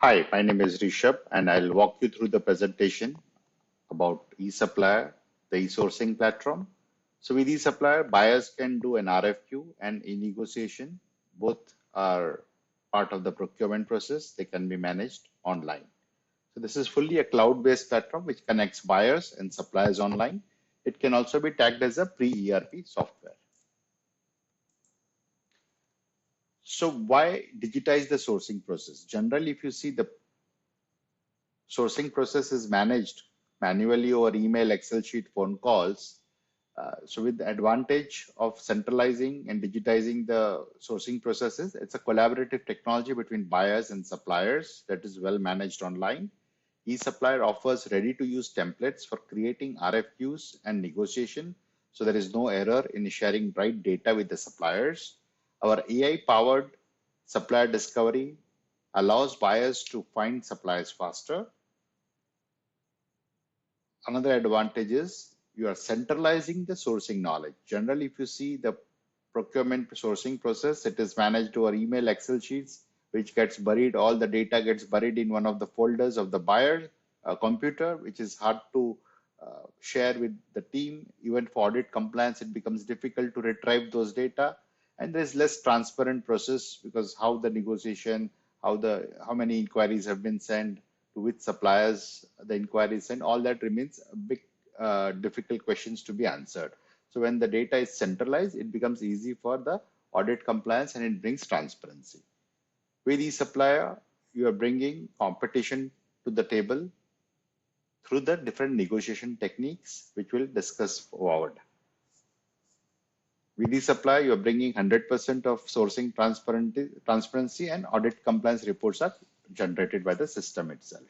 Hi, my name is Rishabh, and I'll walk you through the presentation about eSupplier, the e-sourcing platform. So with eSupplier, buyers can do an RFQ and e-negotiation. Both are part of the procurement process. They can be managed online. So this is fully a cloud-based platform which connects buyers and suppliers online. It can also be tagged as a pre-ERP software. So why digitize the sourcing process? Generally, if you see the sourcing process is managed manually over email, Excel sheet, phone calls. So with the advantage of centralizing and digitizing the sourcing processes, it's a collaborative technology between buyers and suppliers that is well managed online. eSupplier offers ready-to-use templates for creating RFQs and negotiation, so there is no error in sharing right data with the suppliers. Our AI-powered supplier discovery allows buyers to find suppliers faster. Another advantage is you are centralizing the sourcing knowledge. Generally, if you see the procurement sourcing process, it is managed over email, Excel sheets, which gets buried. All the data gets buried in one of the folders of the buyer computer, which is hard to share with the team. Even for audit compliance, it becomes difficult to retrieve those data. And there's less transparent process because how the negotiation, how many inquiries have been sent, to which suppliers the inquiries, and all that remains a big difficult questions to be answered. So when the data is centralized, it becomes easy for the audit compliance and it brings transparency. With eSupplier, you are bringing competition to the table through the different negotiation techniques, which we'll discuss forward. With eSupplier, you are bringing 100% of sourcing transparency and audit compliance reports are generated by the system itself.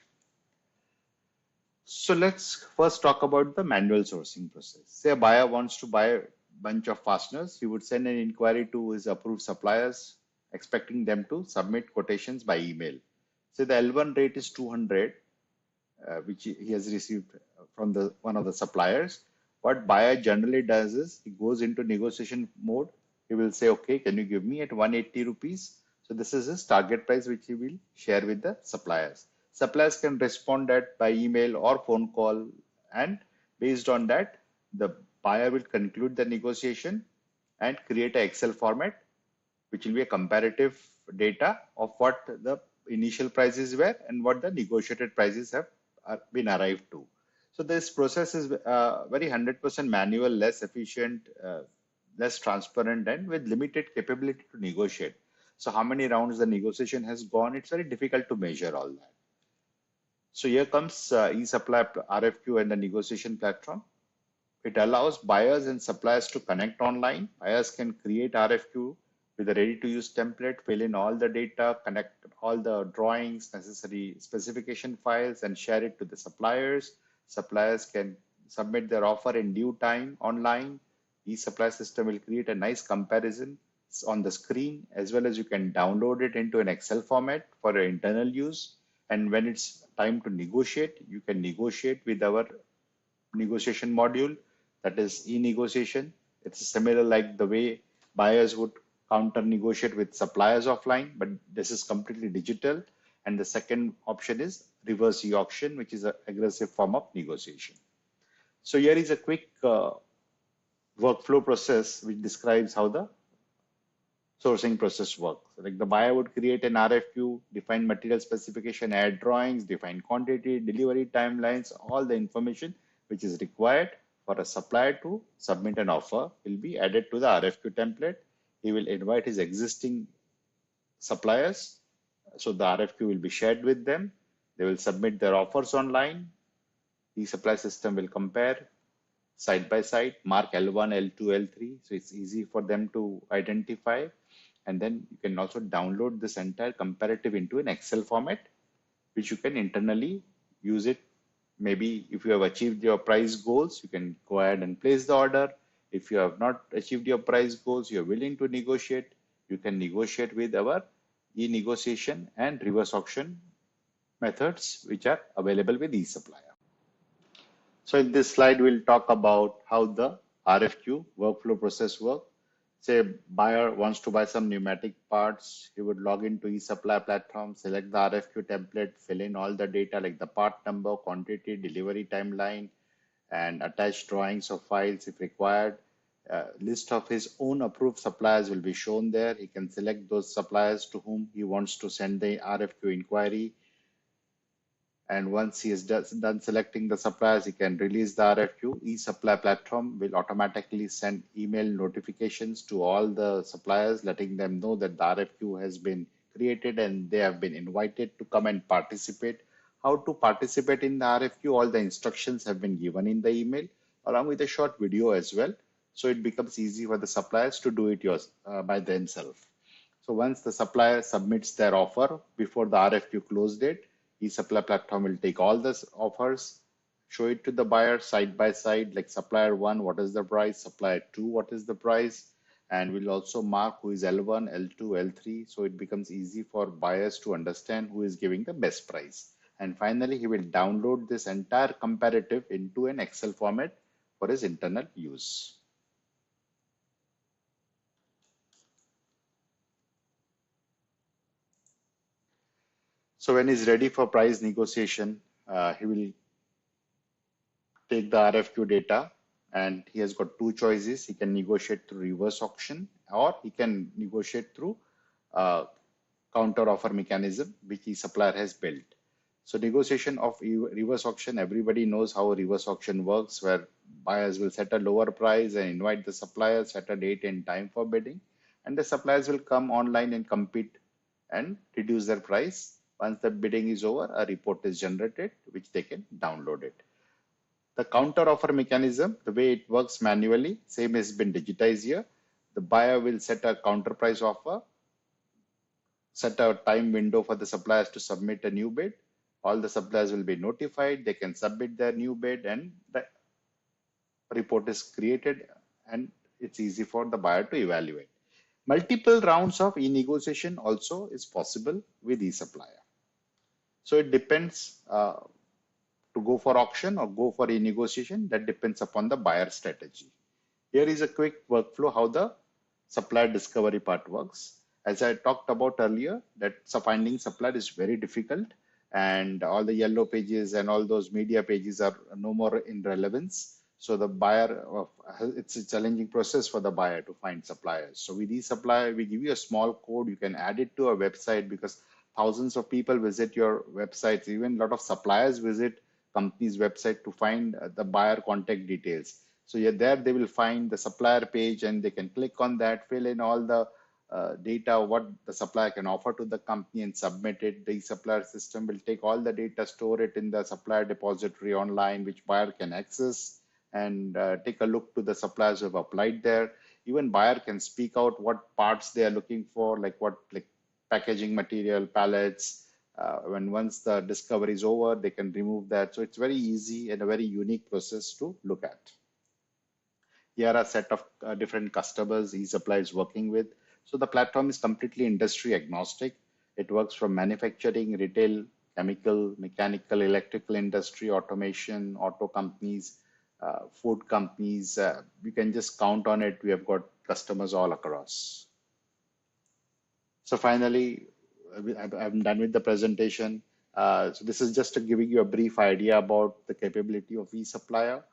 So let's first talk about the manual sourcing process. Say a buyer wants to buy a bunch of fasteners. He would send an inquiry to his approved suppliers, expecting them to submit quotations by email. Say the L1 rate is 200, which he has received from one of the suppliers. What buyer generally does is he goes into negotiation mode. He will say, okay, can you give me at 180 rupees? So this is his target price, which he will share with the suppliers. Suppliers can respond that by email or phone call, and based on that, the buyer will conclude the negotiation and create an Excel format, which will be a comparative data of what the initial prices were and what the negotiated prices have been arrived to. So this process is very 100% manual, less efficient, less transparent, and with limited capability to negotiate. So how many rounds the negotiation has gone, it's very difficult to measure all that. So here comes eSupplier RFQ and the negotiation platform. It allows buyers and suppliers to connect online. Buyers can create RFQ with a ready-to-use template, fill in all the data, connect all the drawings, necessary specification files, and share it to the suppliers. Suppliers can submit their offer in due time online. eSupplier system will create a nice comparison on the screen, as well as you can download it into an Excel format for your internal use. And when it's time to negotiate, you can negotiate with our negotiation module, that is eNegotiation. It's similar like the way buyers would counter negotiate with suppliers offline, but this is completely digital. And the second option is reverse eAuction, which is an aggressive form of negotiation. So here is a quick workflow process which describes how the sourcing process works. Like the buyer would create an RFQ, define material specification, add drawings, define quantity, delivery timelines, all the information which is required for a supplier to submit an offer will be added to the RFQ template. He will invite his existing suppliers. So the RFQ will be shared with them. They will submit their offers online. The supply system will compare side by side, mark L1, L2, L3. So it's easy for them to identify. And then you can also download this entire comparative into an Excel format, which you can internally use it. Maybe if you have achieved your price goals, you can go ahead and place the order. If you have not achieved your price goals, you're willing to negotiate, you can negotiate with our eNegotiation and reverse auction methods, which are available with eSupplier. So in this slide, we'll talk about how the RFQ workflow process works. Say buyer wants to buy some pneumatic parts, he would log into eSupplier platform, select the RFQ template, fill in all the data like the part number, quantity, delivery timeline, and attach drawings or files if required. List of his own approved suppliers will be shown there. He can select those suppliers to whom he wants to send the RFQ inquiry. And once he is done selecting the suppliers, he can release the RFQ. eSupplier platform will automatically send email notifications to all the suppliers, letting them know that the RFQ has been created and they have been invited to come and participate. How to participate in the RFQ, all the instructions have been given in the email, along with a short video as well. So it becomes easy for the suppliers to do it by themselves. So once the supplier submits their offer before the RFQ close date, eSupplier platform will take all the offers, show it to the buyer side by side, like supplier 1, what is the price, supplier 2, what is the price, and we'll also mark who is L1, L2, L3, so it becomes easy for buyers to understand who is giving the best price. And finally, he will download this entire comparative into an Excel format for his internal use. So when he's ready for price negotiation, he will take the RFQ data and he has got two choices. He can negotiate through reverse auction or he can negotiate through counter offer mechanism, which eSupplier has built. So negotiation of reverse auction, everybody knows how a reverse auction works, where buyers will set a lower price and invite the suppliers, set a date and time for bidding, and the suppliers will come online and compete and reduce their price. Once the bidding is over, a report is generated, which they can download it. The counter offer mechanism, the way it works manually, same has been digitized here. The buyer will set a counter price offer, set a time window for the suppliers to submit a new bid. All the suppliers will be notified. They can submit their new bid and the report is created and it's easy for the buyer to evaluate. Multiple rounds of e-negotiation also is possible with eSupplier. So it depends to go for auction or go for e-negotiation. That depends upon the buyer strategy. Here is a quick workflow how the supplier discovery part works. As I talked about earlier, that finding supplier is very difficult and all the yellow pages and all those media pages are no more in relevance. So the buyer, it's a challenging process for the buyer to find suppliers. So with eSupplier, we give you a small code. You can add it to a website because thousands of people visit your websites. Even a lot of suppliers visit company's website to find the buyer contact details. So there they will find the supplier page and they can click on that, fill in all the data, what the supplier can offer to the company and submit it. The supplier system will take all the data, store it in the supplier depository online, which buyer can access and take a look to the suppliers who have applied there. Even buyer can speak out what parts they are looking for, like packaging material, pallets. When once the discovery is over, they can remove that. So it's very easy and a very unique process to look at. Here are a set of different customers eSupplier is working with. So the platform is completely industry agnostic. It works from manufacturing, retail, chemical, mechanical, electrical industry, automation, auto companies, food companies. You can just count on it. We have got customers all across. So finally, I'm done with the presentation. So this is just giving you a brief idea about the capability of eSupplier.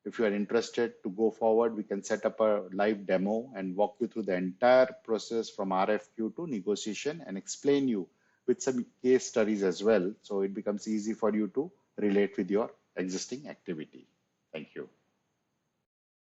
If you are interested to go forward, we can set up a live demo and walk you through the entire process from RFQ to negotiation and explain you with some case studies as well. So it becomes easy for you to relate with your existing activity. Thank you.